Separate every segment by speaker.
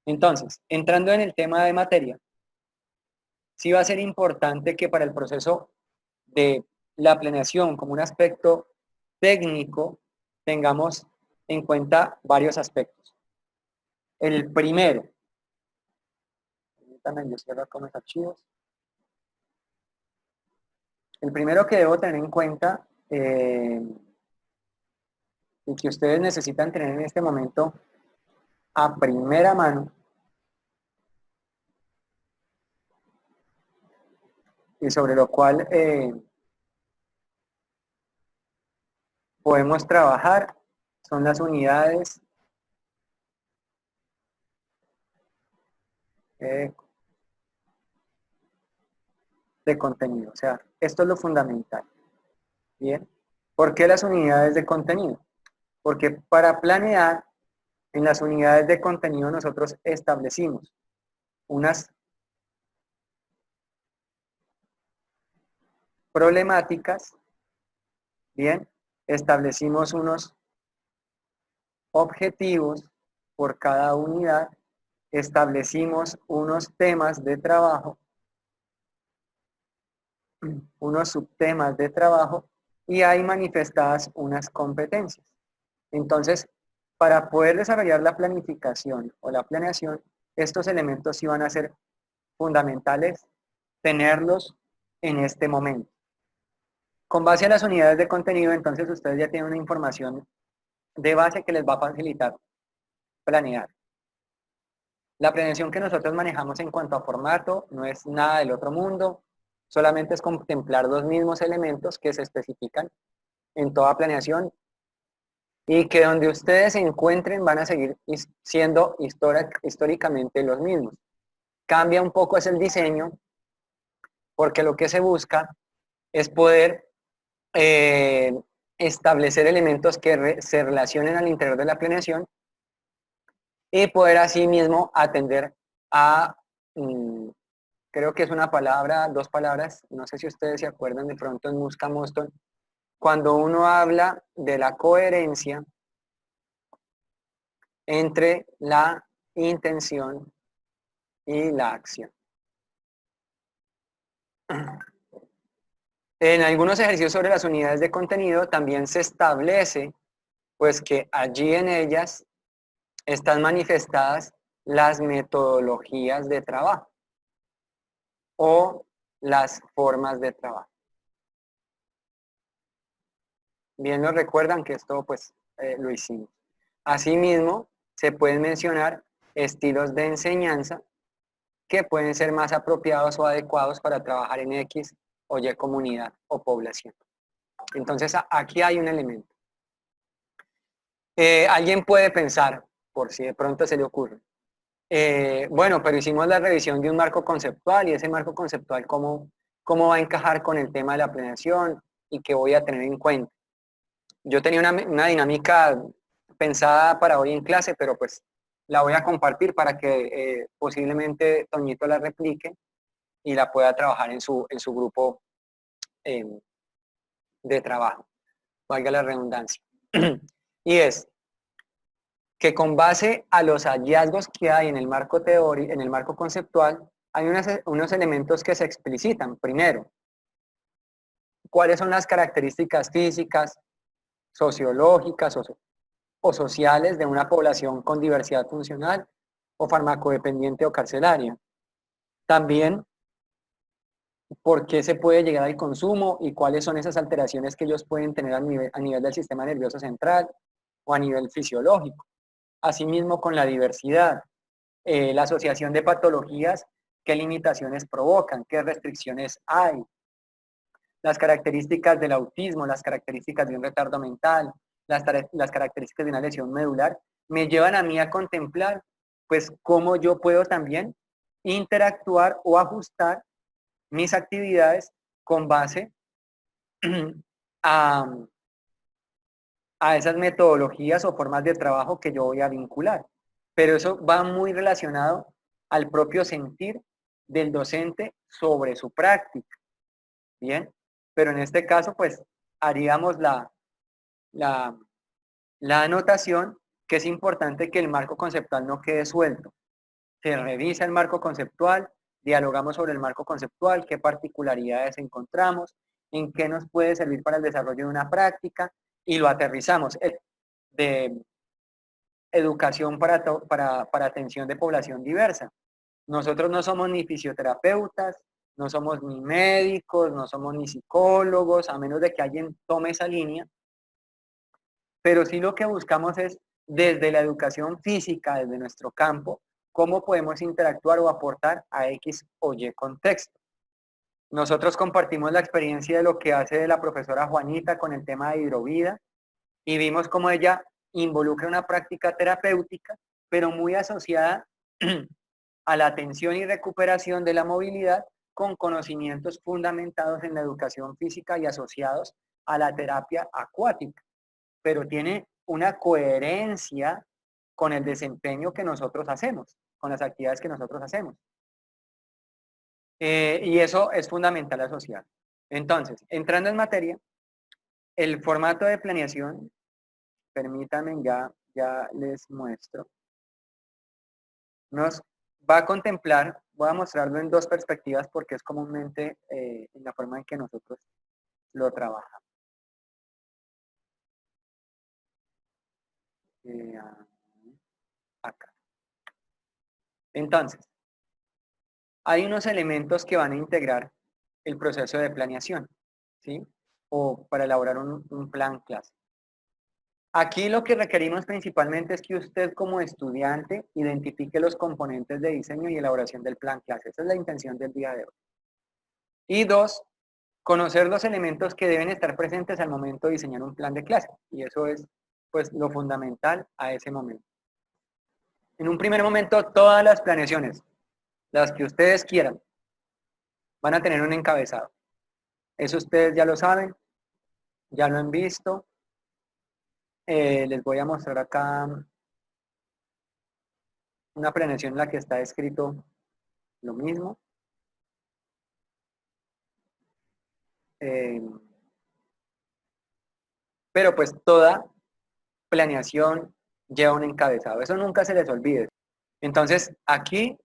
Speaker 1: Entonces, entrando en el tema de materia, sí va a ser importante que para el proceso de la planeación como un aspecto técnico tengamos en cuenta varios aspectos. El primero, permítanme, yo cierro con los archivos. El primero que debo tener en cuenta y que ustedes necesitan tener en este momento a primera mano y sobre lo cual podemos trabajar son las unidades de contenido. O sea, esto es lo fundamental. ¿Bien? ¿Por qué las unidades de contenido? Porque para planear, en las unidades de contenido nosotros establecimos unas problemáticas, ¿bien? Establecimos unos objetivos por cada unidad, establecimos unos temas de trabajo, unos subtemas de trabajo y hay manifestadas unas competencias. Entonces, para poder desarrollar la planificación o la planeación, estos elementos sí van a ser fundamentales tenerlos en este momento. Con base a las unidades de contenido, entonces ustedes ya tienen una información de base que les va a facilitar planear. La planeación que nosotros manejamos en cuanto a formato no es nada del otro mundo, solamente es contemplar los mismos elementos que se especifican en toda planeación y que donde ustedes se encuentren van a seguir siendo históricamente los mismos. Cambia un poco es el diseño, porque lo que se busca es poder eh, establecer elementos que se relacionen al interior de la planeación y poder así mismo atender a, creo que es una palabra, dos palabras, no sé si ustedes se acuerdan de pronto en Muska Moston, cuando uno habla de la coherencia entre la intención y la acción. En algunos ejercicios sobre las unidades de contenido también se establece pues que allí en ellas están manifestadas las metodologías de trabajo o las formas de trabajo. Bien lo recuerdan que esto pues lo hicimos. Asimismo, se pueden mencionar estilos de enseñanza que pueden ser más apropiados o adecuados para trabajar en X o Y comunidad o población. Entonces, aquí hay un elemento. Alguien puede pensar, por si de pronto se le ocurre, bueno, pero hicimos la revisión de un marco conceptual y ese marco conceptual, ¿cómo va a encajar con el tema de la planeación y qué voy a tener en cuenta? Yo tenía una dinámica pensada para hoy en clase, pero pues la voy a compartir para que posiblemente Toñito la replique y la pueda trabajar en su grupo eh, de trabajo, valga la redundancia. Y es que con base a los hallazgos que hay en el marco teórico, en el marco conceptual, hay unos elementos que se explicitan. Primero, cuáles son las características físicas, sociológicas o sociales de una población con diversidad funcional o farmacodependiente o carcelaria. También, por qué se puede llegar al consumo y cuáles son esas alteraciones que ellos pueden tener a nivel del sistema nervioso central o a nivel fisiológico. Asimismo, con la diversidad, la asociación de patologías, qué limitaciones provocan, qué restricciones hay, las características del autismo, las características de un retardo mental, las características de una lesión medular, me llevan a mí a contemplar, pues, cómo yo puedo también interactuar o ajustar mis actividades con base a, a esas metodologías o formas de trabajo que yo voy a vincular. Pero eso va muy relacionado al propio sentir del docente sobre su práctica. Bien, pero en este caso, pues, haríamos la, la anotación que es importante que el marco conceptual no quede suelto. se revisa el marco conceptual, dialogamos sobre el marco conceptual, qué particularidades encontramos, en qué nos puede servir para el desarrollo de una práctica y lo aterrizamos. De educación para atención de población diversa. Nosotros no somos ni fisioterapeutas, no somos ni médicos, no somos ni psicólogos, a menos de que alguien tome esa línea, pero sí lo que buscamos es, desde la educación física, desde nuestro campo, cómo podemos interactuar o aportar a X o Y contexto. Nosotros compartimos la experiencia de lo que hace la profesora Juanita con el tema de hidrovida y vimos cómo ella involucra una práctica terapéutica, pero muy asociada a la atención y recuperación de la movilidad con conocimientos fundamentados en la educación física y asociados a la terapia acuática, pero tiene una coherencia con el desempeño que nosotros hacemos, con las actividades que nosotros hacemos. Y eso es fundamental asociar. Entonces, entrando en materia, el formato de planeación, permítanme, ya les muestro, nos va a contemplar, voy a mostrarlo en dos perspectivas porque es comúnmente en la forma en que nosotros lo trabajamos. Acá. Entonces, hay unos elementos que van a integrar el proceso de planeación, ¿sí? O para elaborar un plan clase. Aquí lo que requerimos principalmente es que usted como estudiante identifique los componentes de diseño y elaboración del plan clase. Esa es la intención del día de hoy. Y dos, conocer los elementos que deben estar presentes al momento de diseñar un plan de clase. Y eso es pues lo fundamental a ese momento. En un primer momento, todas las planeaciones, las que ustedes quieran, van a tener un encabezado. Eso ustedes ya lo saben, ya lo han visto. Les voy a mostrar acá una planeación en la que está escrito lo mismo. Pero pues toda planeación lleva un encabezado. Eso nunca se les olvide. Entonces, aquí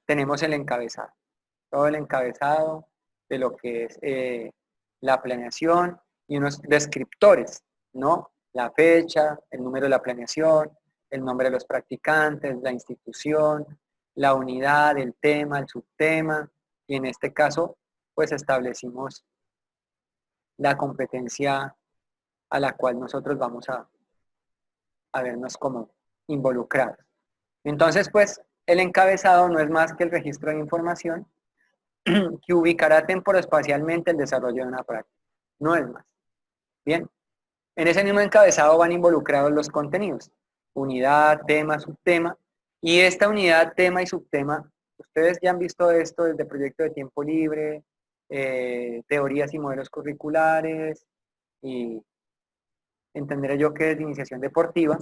Speaker 1: tenemos el encabezado. Todo el encabezado de lo que es la planeación y unos descriptores, ¿no? La fecha, el número de la planeación, el nombre de los practicantes, la institución, la unidad, el tema, el subtema, y en este caso, pues establecimos la competencia a la cual nosotros vamos a vernos como involucrados. Entonces, pues, el encabezado no es más que el registro de información que ubicará temporoespacialmente el desarrollo de una práctica. No es más. Bien, en ese mismo encabezado van involucrados los contenidos, unidad, tema, subtema, y esta unidad, tema y subtema, ustedes ya han visto esto desde proyecto de tiempo libre, teorías y modelos curriculares, y entenderé yo que es de iniciación deportiva,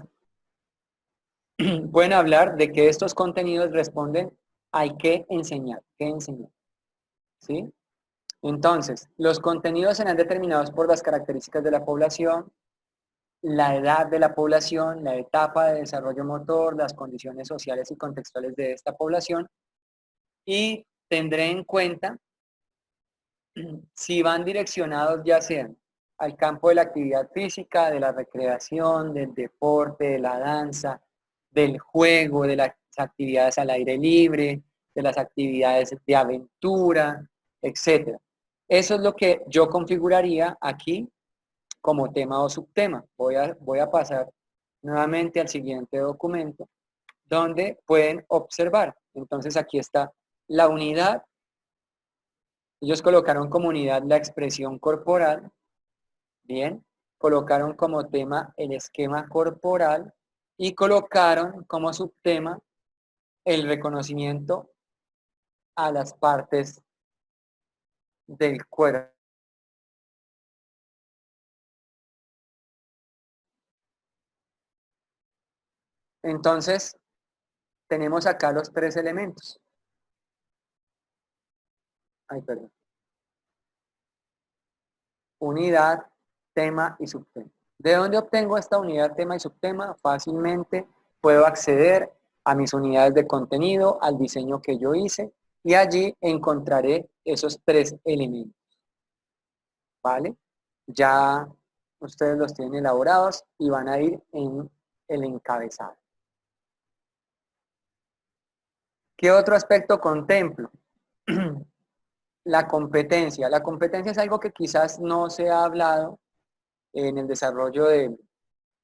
Speaker 1: pueden hablar de que estos contenidos responden hay que enseñar, ¿sí? Entonces, los contenidos serán determinados por las características de la población, la edad de la población, la etapa de desarrollo motor, las condiciones sociales y contextuales de esta población, y tendré en cuenta si van direccionados ya sean al campo de la actividad física, de la recreación, del deporte, de la danza, del juego, de las actividades al aire libre, de las actividades de aventura, etc. Eso es lo que yo configuraría aquí como tema o subtema. Voy a pasar nuevamente al siguiente documento, donde pueden observar. Entonces aquí está la unidad. Ellos colocaron como unidad la expresión corporal. Bien, colocaron como tema el esquema corporal y colocaron como subtema el reconocimiento a las partes del cuerpo. Entonces, tenemos acá los tres elementos. Ay, perdón. Unidad, tema y subtema. ¿De dónde obtengo esta unidad, tema y subtema? Fácilmente puedo acceder a mis unidades de contenido, al diseño que yo hice, y allí encontraré esos 3 elementos, ¿vale? Ya ustedes los tienen elaborados y van a ir en el encabezado. ¿Qué otro aspecto contemplo? La competencia. La competencia es algo que quizás no se ha hablado en el desarrollo de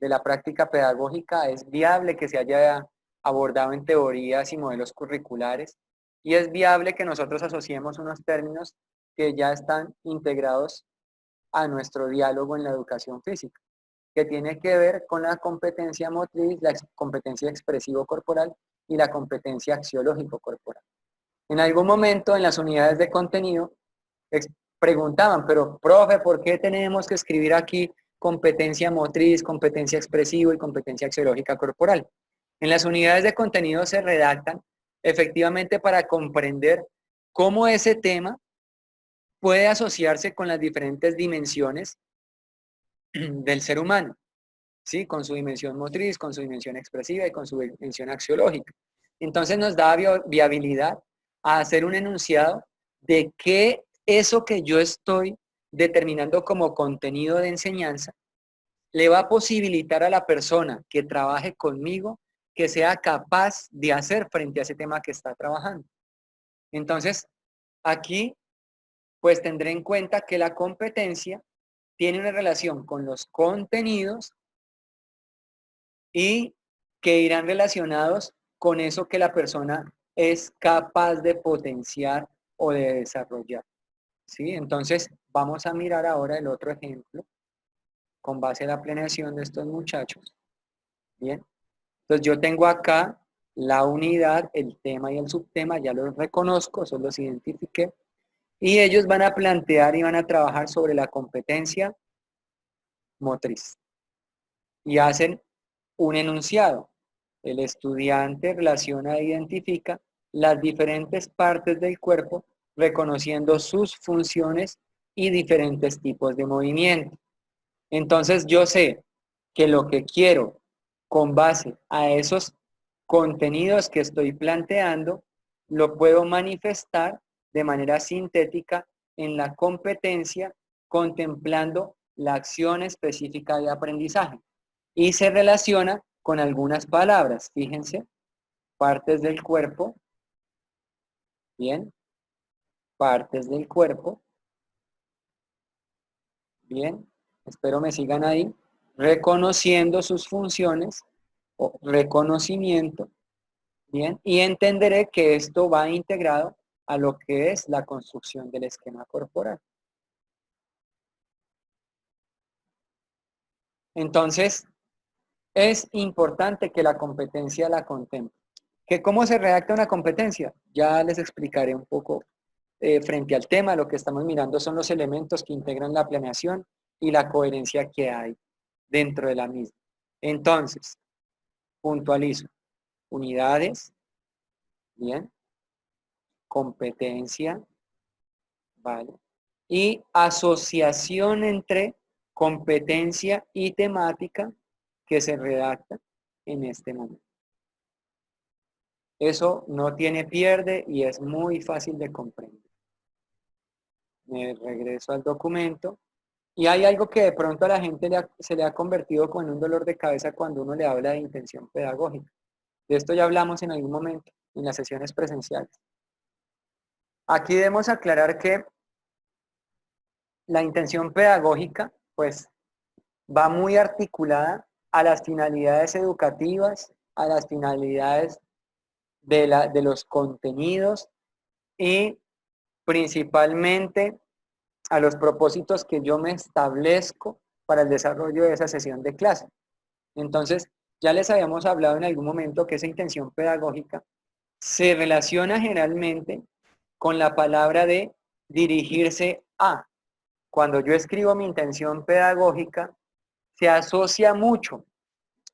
Speaker 1: la práctica pedagógica. Es viable que se haya abordado en teorías y modelos curriculares, y es viable que nosotros asociemos unos términos que ya están integrados a nuestro diálogo en la educación física, que tiene que ver con la competencia motriz, la competencia expresivo-corporal y la competencia axiológico-corporal. En algún momento en las unidades de contenido preguntaban, pero profe, ¿por qué tenemos que escribir aquí competencia motriz, competencia expresivo y competencia axiológica corporal? En las unidades de contenido se redactan efectivamente para comprender cómo ese tema puede asociarse con las diferentes dimensiones del ser humano, ¿sí? Con su dimensión motriz, con su dimensión expresiva y con su dimensión axiológica. Entonces nos da viabilidad a hacer un enunciado de qué eso que yo estoy determinando como contenido de enseñanza le va a posibilitar a la persona que trabaje conmigo que sea capaz de hacer frente a ese tema que está trabajando. Entonces, aquí pues tendré en cuenta que la competencia tiene una relación con los contenidos y que irán relacionados con eso que la persona es capaz de potenciar o de desarrollar, ¿sí? Entonces, vamos a mirar ahora el otro ejemplo con base a la planeación de estos muchachos. Bien, entonces yo tengo acá la unidad, el tema y el subtema, ya los reconozco, solo los identifiqué, y ellos van a plantear y van a trabajar sobre la competencia motriz. Y hacen un enunciado. El estudiante relaciona e identifica las diferentes partes del cuerpo, reconociendo sus funciones y diferentes tipos de movimiento. Entonces yo sé que lo que quiero con base a esos contenidos que estoy planteando, lo puedo manifestar de manera sintética en la competencia, contemplando la acción específica de aprendizaje. Y se relaciona con algunas palabras, fíjense, partes del cuerpo, bien, partes del cuerpo, bien, espero me sigan ahí, reconociendo sus funciones o reconocimiento, bien, y entenderé que esto va integrado a lo que es la construcción del esquema corporal. Entonces, es importante que la competencia la contemple. ¿Que ¿Cómo se redacta una competencia? Ya les explicaré un poco frente al tema. Lo que estamos mirando son los elementos que integran la planeación y la coherencia que hay dentro de la misma. Entonces, puntualizo. Unidades, bien, competencia, ¿vale? Y asociación entre competencia y temática que se redacta en este momento. Eso no tiene pierde y es muy fácil de comprender. Me regreso al documento. Y hay algo que de pronto a la gente se le ha convertido como en un dolor de cabeza cuando uno le habla de intención pedagógica. De esto ya hablamos en algún momento, en las sesiones presenciales. Aquí debemos aclarar que la intención pedagógica, pues, va muy articulada a las finalidades educativas, a las finalidades de los contenidos y principalmente a los propósitos que yo me establezco para el desarrollo de esa sesión de clase. Entonces, ya les habíamos hablado en algún momento que esa intención pedagógica se relaciona generalmente con la palabra de dirigirse a. Cuando yo escribo mi intención pedagógica, se asocia mucho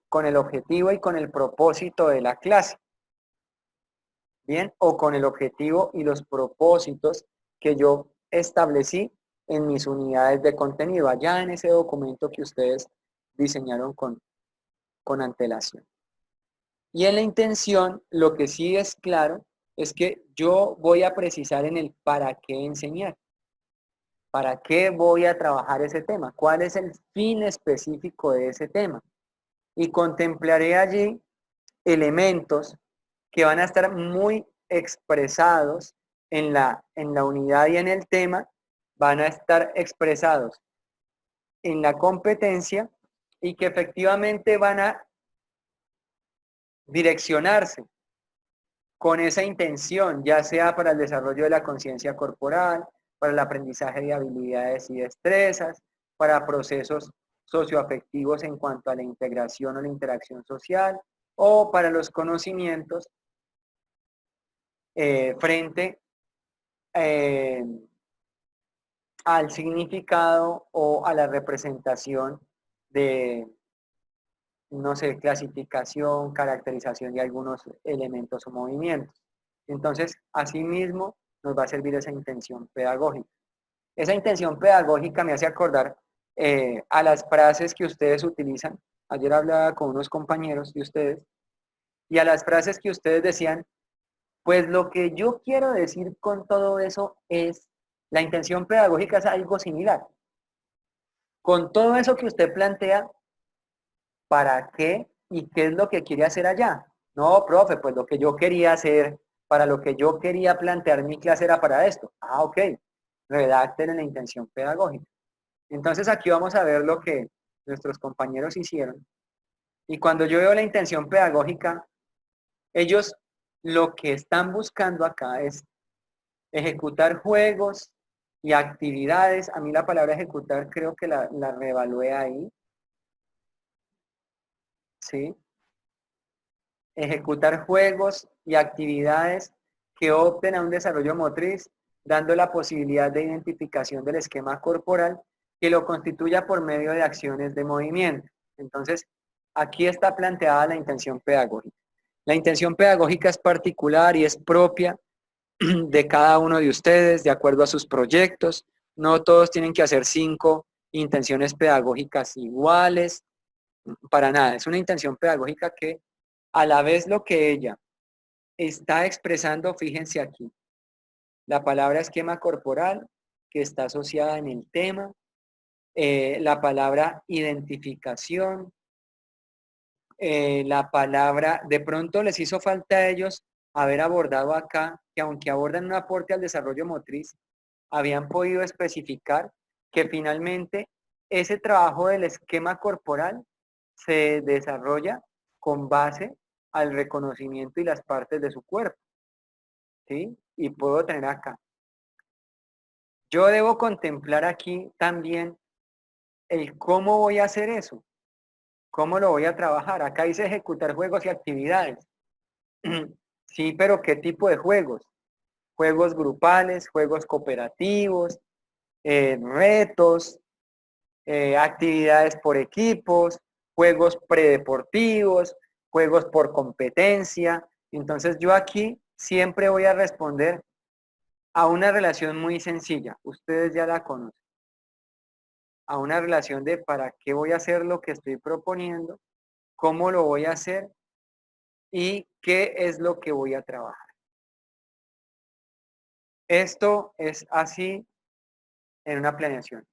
Speaker 1: con el objetivo y con el propósito de la clase, ¿bien? O con el objetivo y los propósitos que yo establecí en mis unidades de contenido, allá en ese documento que ustedes diseñaron con antelación. Y en la intención, lo que sí es claro es que yo voy a precisar en el para qué enseñar. ¿Para qué voy a trabajar ese tema? ¿Cuál es el fin específico de ese tema? Y contemplaré allí elementos que van a estar muy expresados en la unidad y en el tema, van a estar expresados en la competencia y que efectivamente van a direccionarse con esa intención, ya sea para el desarrollo de la conciencia corporal, para el aprendizaje de habilidades y destrezas, para procesos socioafectivos en cuanto a la integración o la interacción social, o para los conocimientos frente eh, al significado o a la representación de, no sé, clasificación, caracterización de algunos elementos o movimientos. Entonces, asimismo, nos va a servir esa intención pedagógica. Esa intención pedagógica me hace acordar a las frases que ustedes utilizan. Ayer hablaba con unos compañeros de ustedes y a las frases que ustedes decían, pues lo que yo quiero decir con todo eso es, la intención pedagógica es algo similar. Con todo eso que usted plantea, ¿para qué y qué es lo que quiere hacer allá? No, profe, pues lo que yo quería hacer, para lo que yo quería plantear mi clase era para esto. Ah, ok, redacten en la intención pedagógica. Entonces aquí vamos a ver lo que nuestros compañeros hicieron. Y cuando yo veo la intención pedagógica, ellos lo que están buscando acá es ejecutar juegos y actividades. A mí la palabra ejecutar creo que la reevalué ahí. ¿Sí? Ejecutar juegos y actividades que opten a un desarrollo motriz, dando la posibilidad de identificación del esquema corporal que lo constituya por medio de acciones de movimiento. Entonces, aquí está planteada la intención pedagógica. La intención pedagógica es particular y es propia de cada uno de ustedes, de acuerdo a sus proyectos. No todos tienen que hacer 5 intenciones pedagógicas iguales, para nada. Es una intención pedagógica que a la vez lo que ella está expresando, fíjense aquí, la palabra esquema corporal que está asociada en el tema, la palabra identificación, la palabra, de pronto les hizo falta a ellos haber abordado acá, que aunque abordan un aporte al desarrollo motriz, habían podido especificar que finalmente ese trabajo del esquema corporal se desarrolla con base al reconocimiento y las partes de su cuerpo, ¿sí? Y puedo tener acá. Yo debo contemplar aquí también el cómo voy a hacer eso, cómo lo voy a trabajar. Acá dice ejecutar juegos y actividades. Sí, pero ¿qué tipo de juegos? Juegos grupales, juegos cooperativos, retos, actividades por equipos, juegos predeportivos, juegos por competencia. Entonces yo aquí siempre voy a responder a una relación muy sencilla. Ustedes ya la conocen. A una relación de para qué voy a hacer lo que estoy proponiendo, cómo lo voy a hacer y qué es lo que voy a trabajar. Esto es así en una planeación.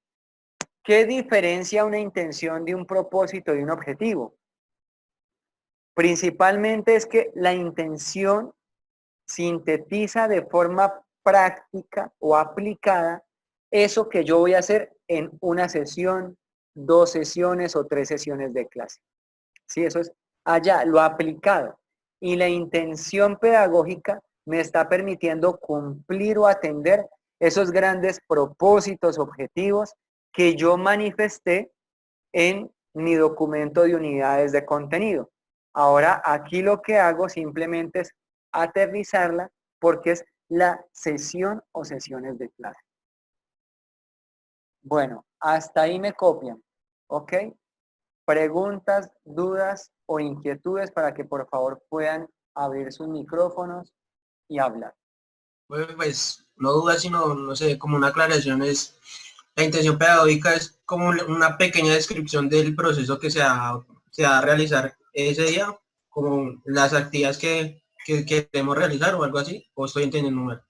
Speaker 1: ¿Qué diferencia una intención de un propósito de un objetivo? Principalmente es que la intención sintetiza de forma práctica o aplicada eso que yo voy a hacer en una sesión, 2 sesiones o 3 sesiones de clase. Sí, eso es allá, lo aplicado. Y la intención pedagógica me está permitiendo cumplir o atender esos grandes propósitos, objetivos que yo manifesté en mi documento de unidades de contenido. Ahora aquí lo que hago simplemente es aterrizarla porque es la sesión o sesiones de clase. Bueno, hasta ahí me copian, ¿ok? Preguntas, dudas o inquietudes para que por favor puedan abrir sus micrófonos y hablar.
Speaker 2: Pues no duda, sino, no sé, como una aclaración es, la intención pedagógica es como una pequeña descripción del proceso que se va a realizar ese día, como las actividades que queremos realizar o algo así, o estoy entendiendo mal.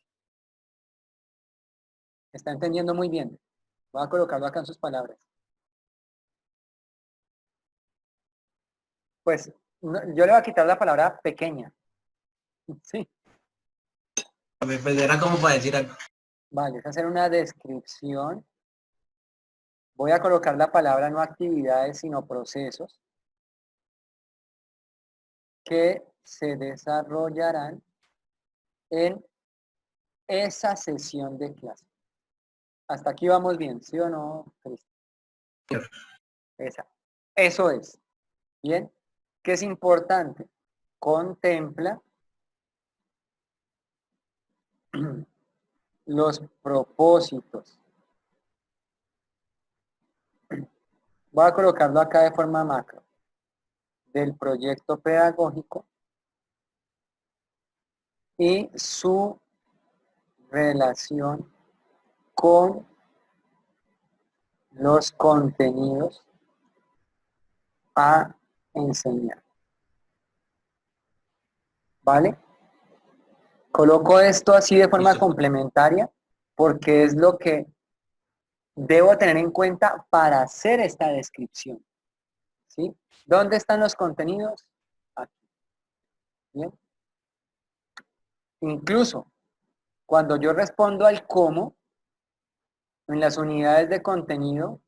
Speaker 1: Está entendiendo muy bien. Voy a colocarlo acá en sus palabras. Pues yo le voy a quitar la palabra pequeña. Sí,
Speaker 2: Pues era como para decir algo.
Speaker 1: vale, es hacer una descripción. Voy a colocar la palabra no actividades, sino procesos que se desarrollarán en esa sesión de clase. Hasta aquí vamos bien, ¿sí o no, Cristian? Eso es. Bien. ¿Qué es importante? Contempla los propósitos. Voy a colocarlo acá de forma macro. Del proyecto pedagógico y su relación con los contenidos a enseñar. ¿Vale? Coloco esto así de forma
Speaker 2: Listo.
Speaker 1: complementaria porque es lo que debo tener en cuenta para hacer esta descripción. ¿Sí? ¿Dónde están los contenidos? Aquí. ¿Bien? Incluso cuando yo respondo al cómo, en las unidades de contenido,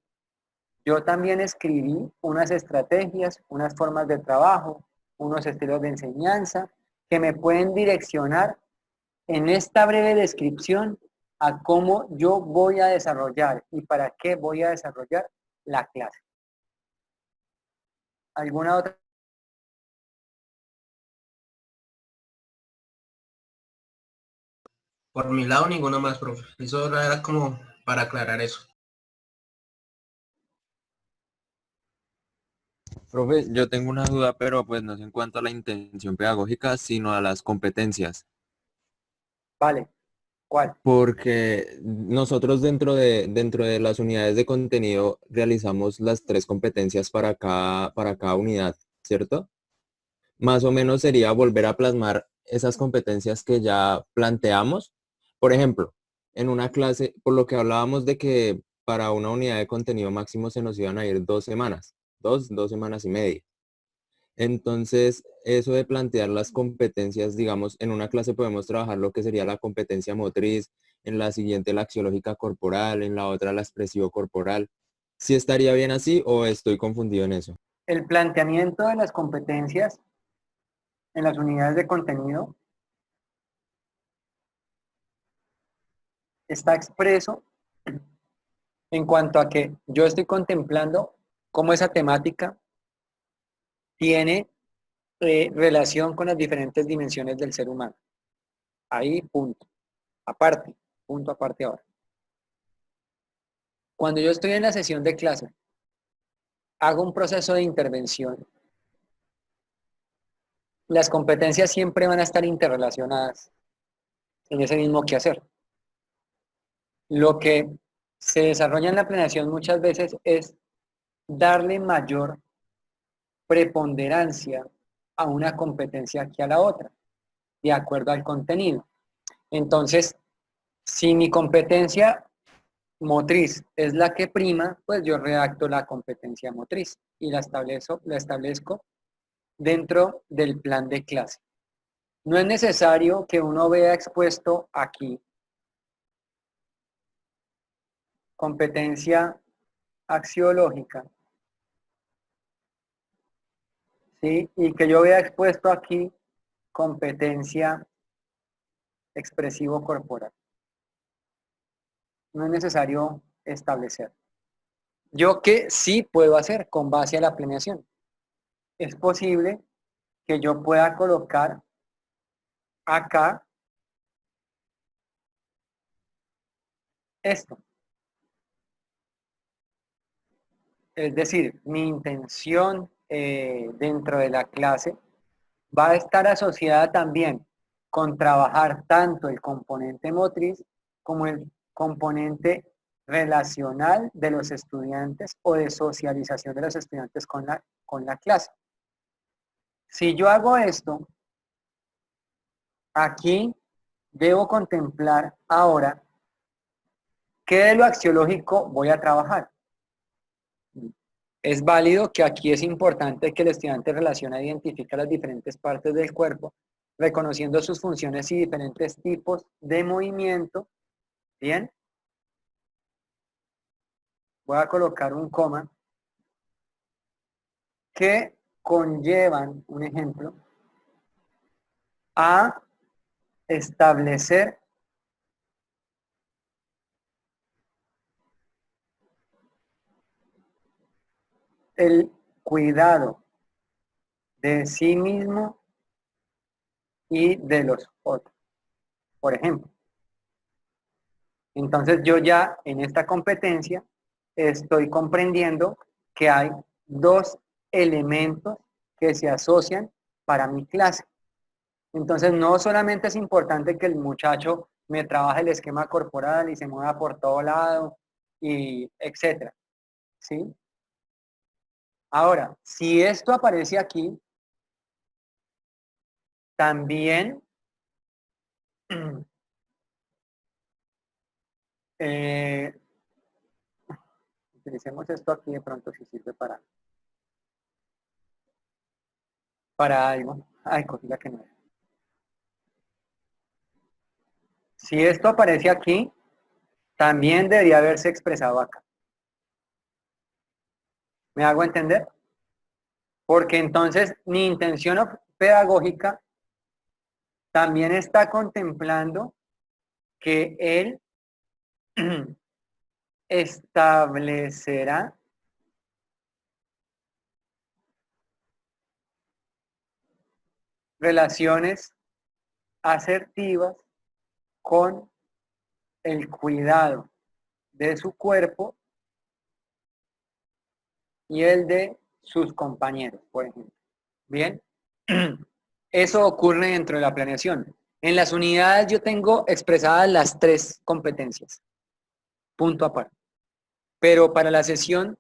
Speaker 1: yo también escribí unas estrategias, unas formas de trabajo, unos estilos de enseñanza que me pueden direccionar en esta breve descripción a cómo yo voy a desarrollar y para qué voy a desarrollar la clase. ¿Alguna otra?
Speaker 2: Por mi lado, ninguno más, profe. Eso era como para aclarar eso.
Speaker 3: Profe, yo tengo una duda, pero pues no es en cuanto a la intención pedagógica, sino a las competencias.
Speaker 1: Vale, ¿cuál?
Speaker 3: Porque nosotros dentro de las unidades de contenido realizamos las tres competencias para cada unidad, ¿cierto? Más o menos sería volver a plasmar esas competencias que ya planteamos. Por ejemplo, en una clase, por lo que hablábamos de que para una unidad de contenido máximo se nos iban a ir 2 semanas, dos semanas y media. Entonces, eso de plantear las competencias, digamos, en una clase podemos trabajar lo que sería la competencia motriz, en la siguiente la axiológica corporal, en la otra la expresivo corporal. ¿Sí estaría bien así o estoy confundido en eso?
Speaker 1: El planteamiento de las competencias en las unidades de contenido está expreso en cuanto a que yo estoy contemplando cómo esa temática tiene relación con las diferentes dimensiones del ser humano. Ahí, punto. Aparte, punto aparte ahora. Cuando yo estoy en la sesión de clase, hago un proceso de intervención. Las competencias siempre van a estar interrelacionadas en ese mismo quehacer. Lo que se desarrolla en la planeación muchas veces es darle mayor preponderancia a una competencia que a la otra, de acuerdo al contenido. Entonces, si mi competencia motriz es la que prima, pues yo redacto la competencia motriz y la establezco dentro del plan de clase. No es necesario que uno vea expuesto aquí competencia axiológica, ¿sí? Y que yo vea expuesto aquí competencia expresivo corporal. No es necesario establecer. Yo qué sí puedo hacer con base a la planeación. Es posible que yo pueda colocar acá esto. Es decir, mi intención dentro de la clase va a estar asociada también con trabajar tanto el componente motriz como el componente relacional de los estudiantes o de socialización de los estudiantes con la clase. Si yo hago esto, aquí debo contemplar ahora qué de lo axiológico voy a trabajar. Es válido que aquí es importante que el estudiante relacione e identifique las diferentes partes del cuerpo, reconociendo sus funciones y diferentes tipos de movimiento. Bien. Voy a colocar un coma que conllevan, un ejemplo, a establecer el cuidado de sí mismo y de los otros, por ejemplo. Entonces yo ya en esta competencia estoy comprendiendo que hay dos elementos que se asocian para mi clase. Entonces no solamente es importante que el muchacho me trabaje el esquema corporal y se mueva por todo lado y etcétera, ¿sí? Ahora, si esto aparece aquí, también eh, utilicemos esto aquí de pronto si sirve para algo. Ay, cosita que no es. Si esto aparece aquí, también debería haberse expresado acá. ¿Me hago entender? Porque entonces mi intención pedagógica también está contemplando que él establecerá relaciones asertivas con el cuidado de su cuerpo y el de sus compañeros, por ejemplo. Bien, eso ocurre dentro de la planeación. En las unidades yo tengo expresadas las tres competencias, punto aparte. Pero para la sesión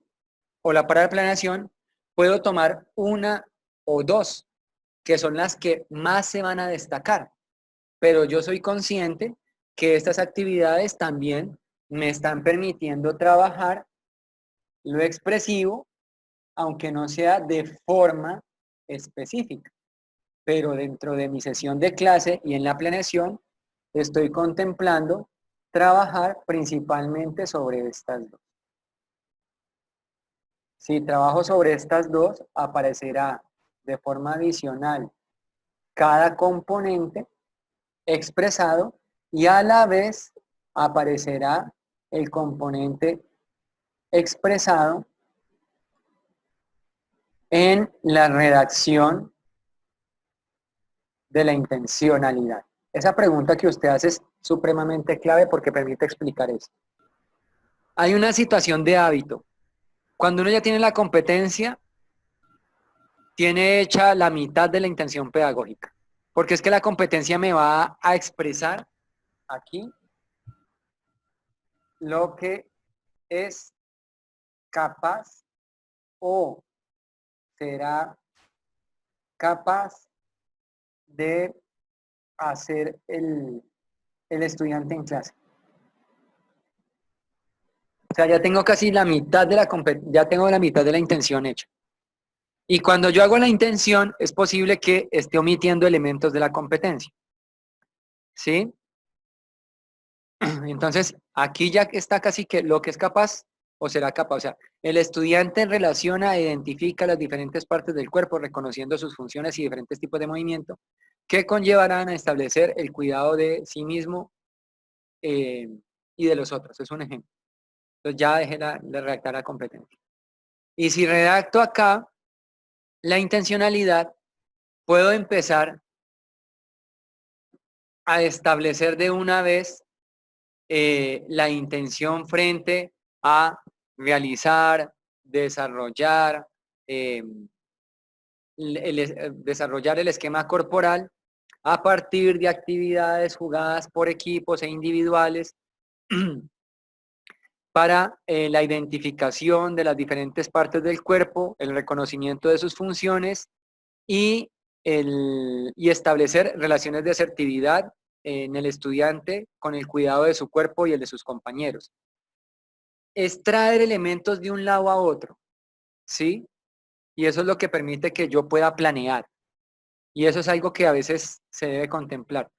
Speaker 1: o para la planeación puedo tomar una o dos, que son las que más se van a destacar. Pero yo soy consciente que estas actividades también me están permitiendo trabajar lo expresivo, aunque no sea de forma específica. Pero dentro de mi sesión de clase y en la planeación estoy contemplando trabajar principalmente sobre estas dos. Si trabajo sobre estas dos, aparecerá de forma adicional cada componente expresado y a la vez aparecerá el componente expresado en la redacción de la intencionalidad. Esa pregunta que usted hace es supremamente clave porque permite explicar esto. Hay una situación de hábito. Cuando uno ya tiene la competencia, tiene hecha la mitad de la intención pedagógica. Porque es que la competencia me va a expresar aquí lo que es capaz o será capaz de hacer el estudiante en clase. O sea, ya tengo casi la mitad de ya tengo la mitad de la intención hecha. Y cuando yo hago la intención, es posible que esté omitiendo elementos de la competencia. ¿Sí? Entonces, aquí ya está casi que lo que es capaz o será capaz. O sea, el estudiante relaciona e identifica las diferentes partes del cuerpo, reconociendo sus funciones y diferentes tipos de movimiento, que conllevarán a establecer el cuidado de sí mismo y de los otros. Es un ejemplo. Entonces ya dejé de redactar la competencia. Y si redacto acá la intencionalidad, puedo empezar a establecer de una vez la intención frente a realizar, desarrollar, desarrollar el esquema corporal a partir de actividades jugadas por equipos e individuales para la identificación de las diferentes partes del cuerpo, el reconocimiento de sus funciones y y establecer relaciones de asertividad en el estudiante con el cuidado de su cuerpo y el de sus compañeros. Es traer elementos de un lado a otro, ¿sí? Y eso es lo que permite que yo pueda planear. Y eso es algo que a veces se debe contemplar.